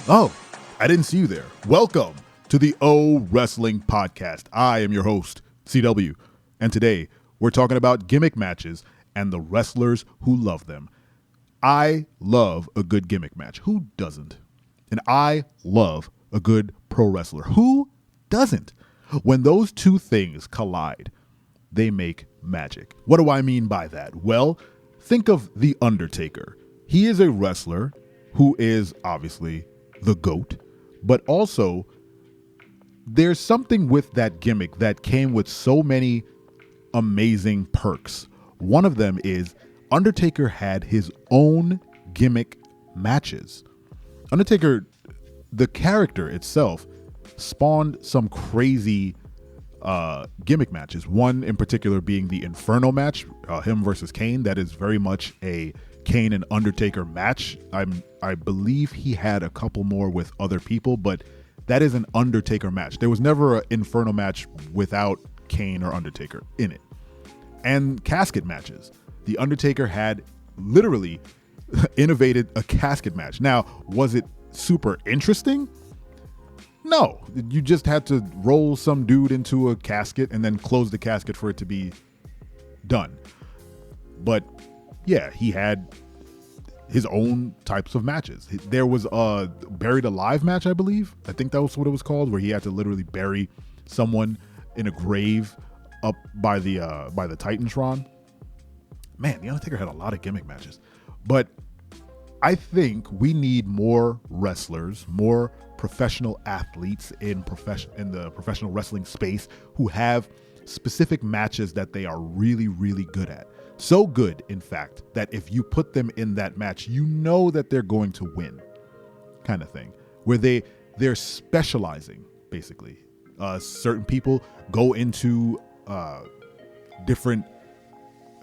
Oh, I didn't see you there. Welcome to the O Wrestling Podcast. I am your host, CW, and today we're talking about gimmick matches and the wrestlers who love them. I love a good gimmick match. Who doesn't? And I love a good pro wrestler. Who doesn't? When those two things collide, they make magic. What do I mean by that? Well, think of The Undertaker. He is a wrestler who is obviously the GOAT, but also there's something with that gimmick that came with so many amazing perks. One of them is Undertaker had his own gimmick matches. Undertaker, the character itself, spawned some crazy gimmick matches. One in particular being the Inferno match, him versus Kane. That is very much a Kane and Undertaker match. I believe he had a couple more with other people, but that is an Undertaker match. There was never an Inferno match without Kane or Undertaker in it. And casket matches. The Undertaker had literally innovated a casket match. Now, was it super interesting? No, you just had to roll some dude into a casket and then close the casket for it to be done. But yeah, he had his own types of matches. There was a Buried Alive match, I believe. I think that was what it was called, where he had to literally bury someone in a grave up by the Titantron. Man, The Undertaker had a lot of gimmick matches. But I think we need more wrestlers, more professional athletes in the professional wrestling space who have specific matches that they are really, really good at. So good, in fact, that if you put them in that match, you know that they're going to win, kind of thing, where they're specializing, basically. Certain people go into different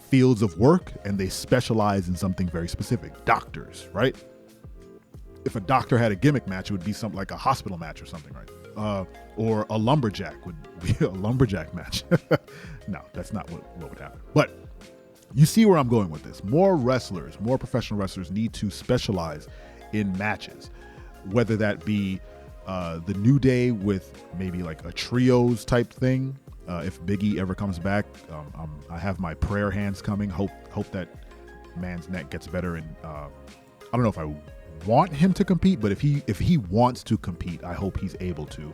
fields of work and they specialize in something very specific. Doctors, right? If a doctor had a gimmick match, it would be something like a hospital match or something, right? Or a lumberjack would be a lumberjack match. No, that's not what would happen. But you see where I'm going with this. More wrestlers, more professional wrestlers need to specialize in matches, whether that be the New Day with maybe like a trios type thing. If Big E ever comes back, I have my prayer hands coming. Hope that man's neck gets better. And I don't know if I want him to compete, but if he wants to compete, I hope he's able to.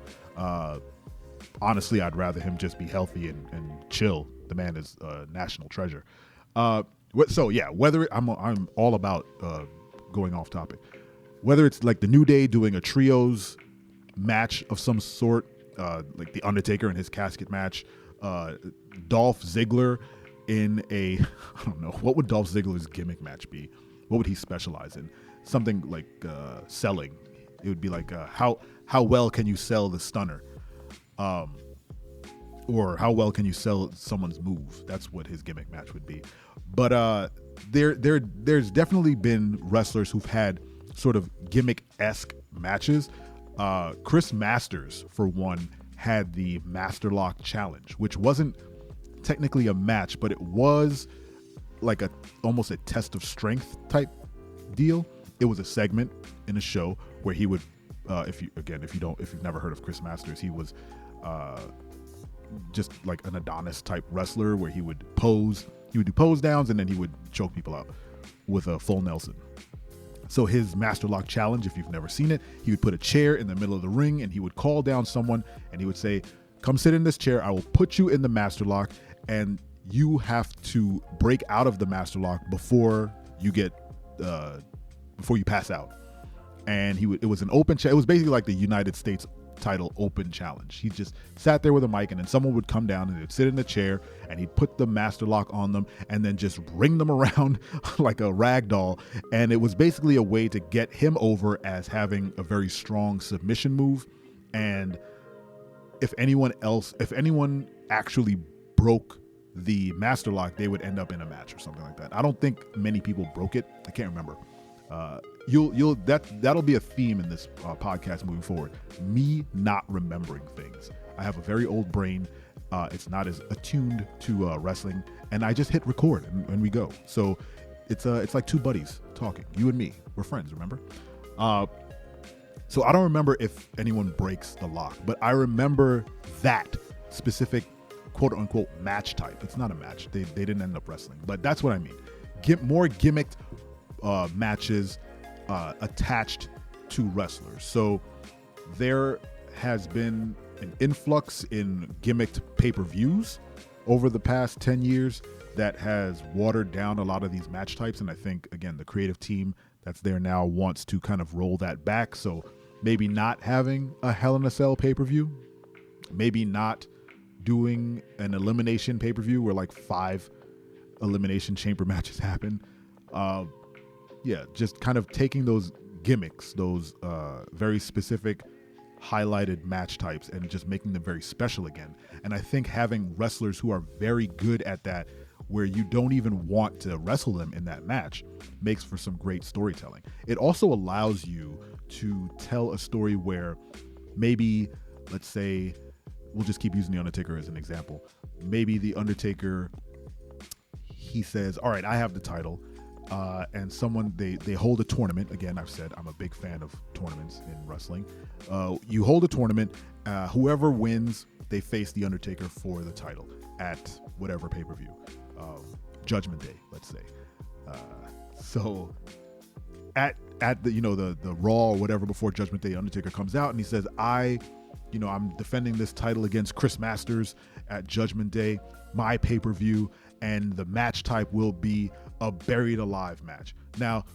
Honestly, I'd rather him just be healthy and chill. The man is a national treasure. So yeah, whether I'm all about going off topic. Whether it's like the New Day doing a trios match of some sort, like the Undertaker and his casket match, Dolph Ziggler in a I don't know, what would Dolph Ziggler's gimmick match be? What would he specialize in? Something like selling. It would be like how well can you sell the stunner, or how well can you sell someone's move? That's what his gimmick match would be. But there's definitely been wrestlers who've had sort of gimmick-esque matches. Chris Masters, for one, had the Master Lock Challenge, which wasn't technically a match, but it was like almost a test of strength type deal. It was a segment in a show where he would, if you've never heard of Chris Masters, he was just like an Adonis type wrestler where he would do pose downs and then he would choke people out with a full Nelson. So his Master Lock Challenge, if you've never seen it, he would put a chair in the middle of the ring and he would call down someone and he would say, "Come sit in this chair. I will put you in the Master Lock and you have to break out of the Master Lock before you pass out." And it was an open it was basically like the United States title open challenge. He just sat there with a mic and then someone would come down and they'd sit in the chair and he'd put the Master Lock on them and then just ring them around like a rag doll. And it was basically a way to get him over as having a very strong submission move. And if anyone actually broke the Master Lock, they would end up in a match or something like that. I don't think many people broke it. I can't remember. That'll be a theme in this podcast moving forward. Me not remembering things. I have a very old brain. It's not as attuned to wrestling, and I just hit record and we go. So it's like two buddies talking. You and me, we're friends. Remember? So I don't remember if anyone breaks the lock, but I remember that specific quote unquote match type. It's not a match. They didn't end up wrestling, but that's what I mean. More gimmicked matches attached to wrestlers. So there has been an influx in gimmicked pay-per-views over the past 10 years that has watered down a lot of these match types. And I think, again, the creative team that's there now wants to kind of roll that back. So maybe not having a Hell in a Cell pay-per-view, maybe not doing an elimination pay-per-view where like 5 elimination chamber matches happen. Just kind of taking those gimmicks, those very specific highlighted match types, and just making them very special again. And I think having wrestlers who are very good at that, where you don't even want to wrestle them in that match, makes for some great storytelling. It also allows you to tell a story where maybe, let's say, we'll just keep using The Undertaker as an example. Maybe The Undertaker, he says, all right, I have the title. And they hold a tournament. Again, I've said I'm a big fan of tournaments in wrestling. You hold a tournament. Whoever wins, they face The Undertaker for the title at whatever pay-per-view. Judgment Day, let's say. So at the the Raw or whatever before Judgment Day, Undertaker comes out and he says, I'm defending this title against Chris Masters at Judgment Day, my pay-per-view, and the match type will be a buried alive match. Now,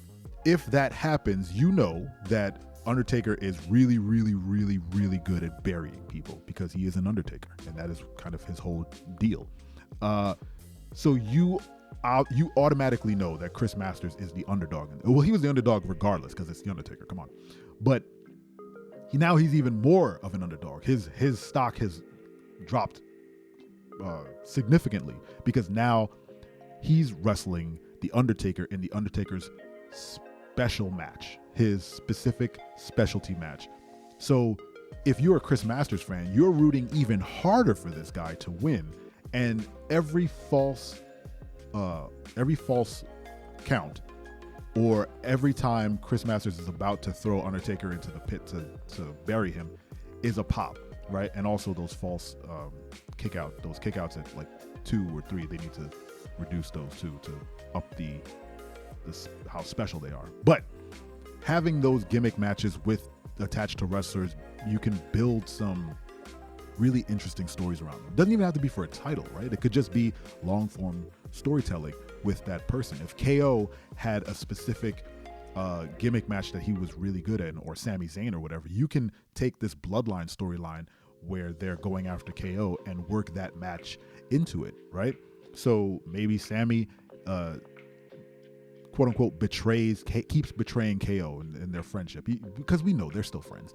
if that happens, you know that Undertaker is really, really, really, really good at burying people because he is an Undertaker, and that is kind of his whole deal. So you automatically know that Chris Masters is the underdog. Well, he was the underdog regardless because it's the Undertaker. Come on, but now he's even more of an underdog. His stock has dropped significantly because now he's wrestling the Undertaker in the Undertaker's special match, his specific specialty match. So if you're a Chris Masters fan, you're rooting even harder for this guy to win. And every false count, or every time Chris Masters is about to throw Undertaker into the pit to bury him, is a pop, right? And also those false kickouts at like 2 or 3, they need to reduce those to up how special they are. But having those gimmick matches attached to wrestlers, you can build some really interesting stories around them. Doesn't even have to be for a title, right? It could just be long form storytelling with that person. If KO had a specific gimmick match that he was really good at, or Sami Zayn or whatever, you can take this bloodline storyline where they're going after KO and work that match into it, right? So maybe Sami, quote unquote, keeps betraying KO in their friendship, because we know they're still friends.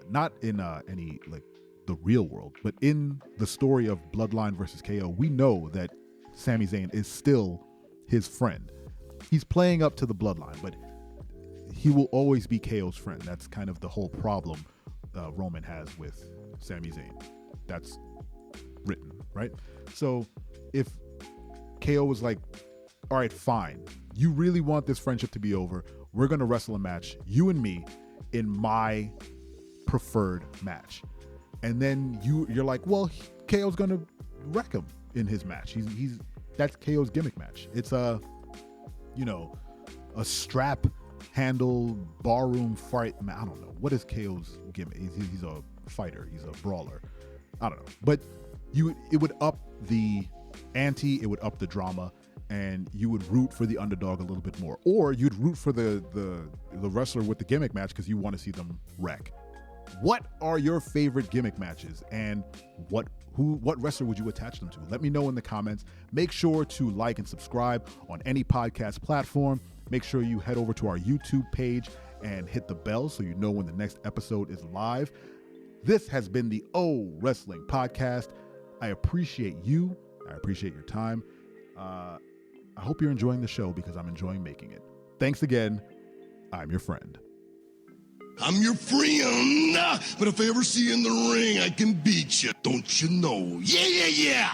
Not in any like the real world, but in the story of Bloodline versus KO, we know that Sami Zayn is still his friend. He's playing up to the Bloodline, but he will always be KO's friend. That's kind of the whole problem Roman has with Sami Zayn. That's written, right? So if KO was like, all right, fine, you really want this friendship to be over, we're going to wrestle a match, you and me, in my preferred match. And then you're like, well, KO's going to wreck him in his match. That's KO's gimmick match. It's a strap handle barroom fight. I don't know. What is KO's gimmick? He's a fighter. He's a brawler. I don't know. But it would up the ante. It would up the drama, and you would root for the underdog a little bit more. Or you'd root for the wrestler with the gimmick match because you want to see them wreck. What are your favorite gimmick matches, and what wrestler would you attach them to? Let me know in the comments. Make sure to like and subscribe on any podcast platform. Make sure you head over to our YouTube page and hit the bell so you know when the next episode is live. This has been the O Wrestling Podcast. I appreciate you. I appreciate your time. I hope you're enjoying the show because I'm enjoying making it. Thanks again. I'm your friend. I'm your friend, but if I ever see you in the ring, I can beat you. Don't you know? Yeah, yeah, yeah.